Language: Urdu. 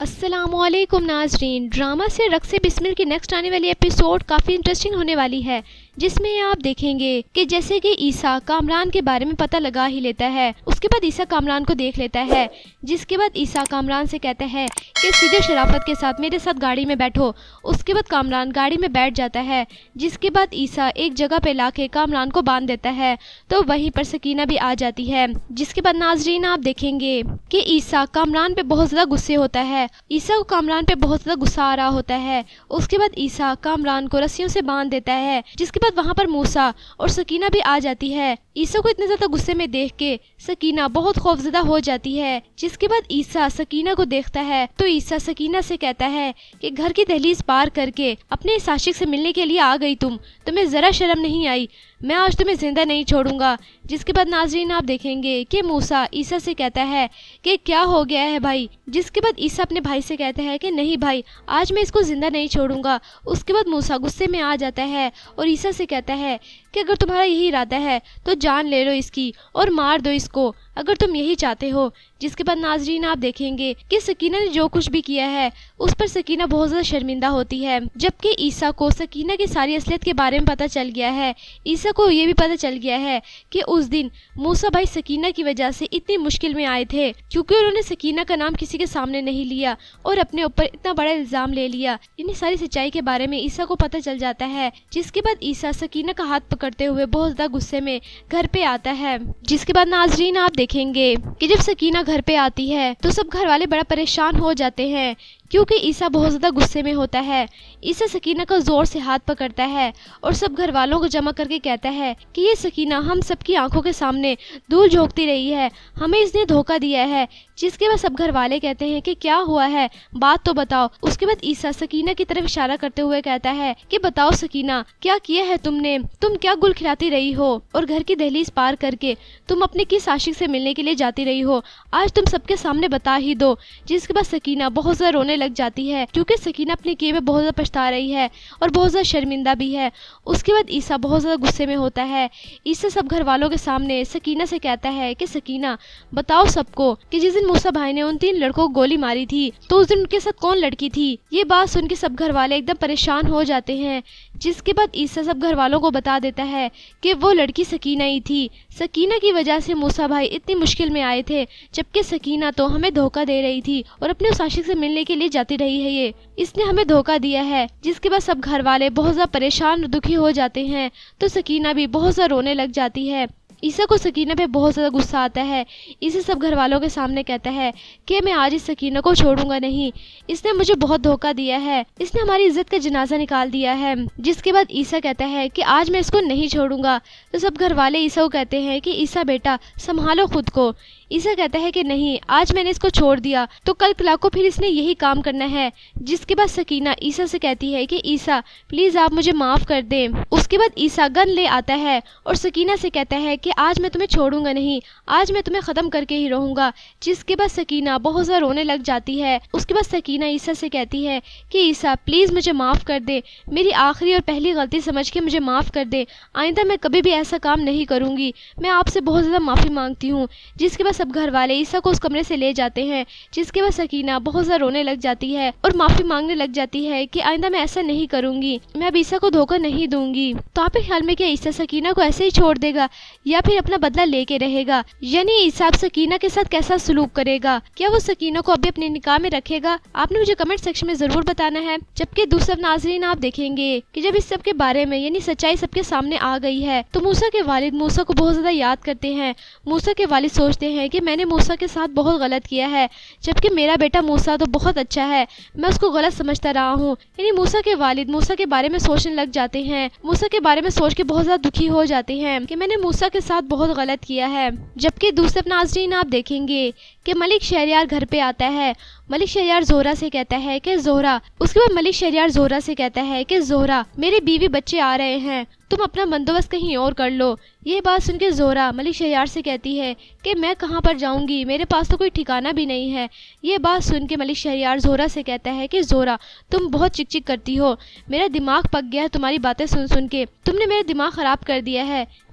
السلام علیکم ناظرین، ڈرامہ سے رقص بسمل کی نیکسٹ آنے والی ایپیسوڈ کافی انٹرسٹنگ ہونے والی ہے، جس میں آپ دیکھیں گے کہ جیسے کہ عیسیٰ کامران کے بارے میں پتہ لگا ہی لیتا ہے، اس کے بعد عیسیٰ کامران کو دیکھ لیتا ہے، جس کے بعد عیسیٰ کامران سے کہتا ہے کہ سیدھے شرافت کے ساتھ میرے ساتھ گاڑی میں بیٹھو۔ اس کے بعد کامران گاڑی میں بیٹھ جاتا ہے، جس کے بعد عیسیٰ ایک جگہ پہ لا کے کامران کو باندھ دیتا ہے، تو وہیں پر سکینہ بھی آ جاتی ہے، جس کے بعد ناظرین آپ دیکھیں گے کہ عیسیٰ کامران پہ بہت زیادہ غصے ہوتا ہے، عیسیٰ کو کامران پہ بہت زیادہ غصہ آ رہا ہوتا ہے۔ اس کے بعد عیسیٰ کامران کو رسیوں سے باندھ دیتا ہے، جس کے بعد وہاں پر موسیٰ اور سکینہ بھی آ جاتی ہے۔ عیسیٰ کو اتنے زیادہ غصے میں دیکھ کے سکینہ بہت خوفزدہ ہو جاتی ہے، جس کے بعد عیسیٰ سکینہ کو دیکھتا ہے تو عیسیٰ سکینہ سے کہتا ہے کہ گھر کی دہلیز پار کر کے اپنے اس عاشق سے ملنے کے لیے آ گئی، تمہیں ذرا شرم نہیں آئی؟ میں آج تمہیں زندہ نہیں چھوڑوں گا۔ جس کے بعد ناظرین آپ دیکھیں گے کہ موسیٰ عیسیٰ سے کہتا ہے کہ کیا ہو گیا ہے بھائی؟ جس کے بعد عیسیٰ اپنے بھائی سے کہتا ہے کہ نہیں بھائی، آج میں اس کو زندہ نہیں چھوڑوں گا۔ اس کے بعد موسیٰ غصے میں آ جاتا ہے اور عیسیٰ سے کہتا ہے کہ اگر تمہارا یہی ارادہ ہے تو جان لے لو اس کی اور مار دو اس کو، اگر تم یہی چاہتے ہو۔ جس کے بعد ناظرین آپ دیکھیں گے کہ سکینہ نے جو کچھ بھی کیا ہے اس پر سکینہ بہت زیادہ شرمندہ ہوتی ہے، جبکہ عیسیٰ کو سکینہ کی ساری اصلیت کے بارے میں پتہ چل گیا ہے۔ عیسیٰ کو یہ بھی پتہ چل گیا ہے کہ اس دن موسیٰ بھائی سکینہ کی وجہ سے اتنی مشکل میں آئے تھے، کیونکہ انہوں نے سکینہ کا نام کسی کے سامنے نہیں لیا اور اپنے اوپر اتنا بڑا الزام لے لیا۔ انہیں ساری سچائی کے بارے میں عیسیٰ کو پتہ چل جاتا ہے، جس کے بعد عیسیٰ سکینہ کا ہاتھ پکڑتے ہوئے بہت زیادہ غصے میں گھر پہ آتا ہے۔ جس کے بعد ناظرین آپ دیکھیں گے کہ جب سکینہ گھر پہ آتی ہے تو سب گھر والے بڑا پریشان ہو جاتے ہیں، کیونکہ عیسیٰ بہت زیادہ غصے میں ہوتا ہے۔ عیسیٰ سکینہ کا زور سے ہاتھ پکڑتا ہے اور سب گھر والوں کو جمع کر کے کہتا ہے کہ یہ سکینہ ہم سب کی آنکھوں کے سامنے دھول جھونکتی رہی ہے، ہمیں اس نے دھوکہ دیا ہے۔ جس کے بعد سب گھر والے کہتے ہیں کہ کیا ہوا ہے، بات تو بتاؤ۔ اس کے بعد عیسیٰ سکینہ کی طرف اشارہ کرتے ہوئے کہتا ہے کہ بتاؤ سکینہ، کیا کیا ہے تم نے؟ تم کیا گل کھلاتی رہی ہو اور گھر کی دہلیز پار کر کے تم اپنے کس عاشق سے ملنے کے لیے جاتی رہی ہو؟ آج تم سب کے سامنے بتا ہی دو۔ جس کے بعد سکینہ بہت زیادہ رونے لگ جاتی ہے، کیونکہ سکینہ اپنے کیے میں بہت زیادہ پچھتا رہی ہے اور بہت زیادہ شرمندہ بھی ہے۔ اس کے بعد عیسیٰ بہت زیادہ غصے میں ہوتا ہے۔ عیسیٰ سب گھر والوں کے سامنے سکینہ سے کہتا ہے کہ سکینہ بتاؤ سب کو کہ جس دن موسیٰ بھائی نے ان 3 لڑکوں کو گولی ماری تھی تو اس دن ان کے ساتھ کون لڑکی تھی؟ یہ بات سن کے سب گھر والے ایک دم پریشان ہو جاتے ہیں۔ جس کے بعد عیسیٰ سب گھر والوں کو بتا دیتا ہے کہ وہ لڑکی سکینہ ہی تھی، سکینہ کی وجہ سے موسیٰ بھائی اتنی مشکل میں آئے تھے، جبکہ سکینہ تو ہمیں دھوکہ دے رہی تھی اور اپنے اس عاشق سے ملنے کے لیے جاتی رہی ہے، اس نے ہمیں دھوکہ دیا ہے۔ جس کے بعد سب گھر والے بہت زیادہ پریشان اور دکھی ہو جاتے ہیں، تو سکینہ بھی بہت زیادہ رونے لگ جاتی ہے۔ عیسیٰ کو سکینہ پہ بہت زیادہ غصہ آتا ہے۔ عیسیٰ سب گھر والوں کے سامنے کہتا ہے کہ میں آج اس سکینہ کو چھوڑوں گا نہیں، اس نے مجھے بہت دھوکہ دیا ہے، اس نے ہماری عزت کا جنازہ نکال دیا ہے۔ جس کے بعد عیسیٰ کہتا ہے کہ آج میں اس کو نہیں چھوڑوں گا، تو سب گھر والے عیسیٰ کو کہتے ہیں کہ عیسیٰ بیٹا سنبھالو خود کو۔ عیسیٰ کہتا ہے کہ نہیں، آج میں نے اس کو چھوڑ دیا تو کل کلا کو پھر اس نے یہی کام کرنا ہے۔ جس کے بعد سکینہ عیسیٰ سے کہتی ہے کہ عیسیٰ پلیز آپ مجھے معاف کر دیں۔ اس کے بعد عیسیٰ گن لے آتا ہے اور سکینہ سے کہتا ہے کہ آج میں تمہیں چھوڑوں گا نہیں، آج میں تمہیں ختم کر کے ہی رہوں گا۔ جس کے بعد سکینہ بہت زیادہ رونے لگ جاتی ہے۔ اس کے بعد سکینہ عیسیٰ سے کہتی ہے کہ عیسیٰ پلیز مجھے معاف کر دے، میری آخری اور پہلی غلطی سمجھ کے مجھے معاف کر دے، آئندہ میں کبھی بھی ایسا کام نہیں کروں گی، میں آپ سے بہت زیادہ معافی مانگتی ہوں۔ جس کے بعد سب گھر والے عیسیٰ کو اس کمرے سے لے جاتے ہیں۔ جس کے بعد سکینہ بہت زیادہ رونے لگ جاتی ہے اور معافی مانگنے لگ جاتی ہے کہ آئندہ میں ایسا نہیں کروں گی، میں اب عیسیٰ کو دھوکہ نہیں دوں گی۔ تو آپ کے خیال میں کیا عیسیٰ سکینہ کو ایسے ہی چھوڑ دے گا یا پھر اپنا بدلہ لے کے رہے گا؟ یعنی عیسیٰ سکینہ کے ساتھ کیسا سلوک کرے گا؟ کیا وہ سکینہ کو ابھی اپنے نکاح میں رکھے گا؟ آپ نے مجھے کمنٹ سیکشن میں ضرور بتانا ہے۔ جبکہ دوسرے ناظرین آپ دیکھیں گے کہ جب اس سب کے بارے میں یعنی سچائی سب کے سامنے آ گئی ہے تو موسیٰ کے والد موسیٰ کو بہت زیادہ یاد کرتے ہیں۔ موسیٰ کے والد سوچتے ہیں کہ میں نے موسیٰ کے ساتھ بہت غلط کیا ہے، جبکہ میرا بیٹا موسیٰ تو بہت اچھا ہے، میں اس کو غلط سمجھتا رہا ہوں۔ یعنی موسیٰ کے والد موسیٰ کے بارے میں سوچنے لگ جاتے ہیں، موسیٰ کے بارے میں سوچ کے بہت زیادہ دکھی ہو جاتے ہیں کہ میں نے موسیٰ کے ساتھ بہت غلط کیا ہے۔ جبکہ دوسرے ناظرین آپ دیکھیں گے کہ ملک شہریار گھر پہ آتا ہے۔ ملک شہریار زہرہ سے کہتا ہے کہ زہرہ، اس کے بعد ملک شہریار زہرہ سے کہتا ہے کہ زہرہ میرے بیوی بچے آ رہے ہیں، تم اپنا بندوبست کہیں اور کر لو۔ یہ بات سن کے زہرہ ملک شہریار سے کہتی ہے کہ میں کہاں پر جاؤں گی، میرے پاس تو کوئی ٹھکانہ بھی نہیں ہے۔ یہ بات سن کے ملک شہریار زہرہ سے کہتا ہے کہ زہرہ تم بہت چک چک کرتی ہو، میرا دماغ پک گیا ہے تمہاری باتیں سن سن کے، تم نے میرا دماغ خراب کر دیا ہے۔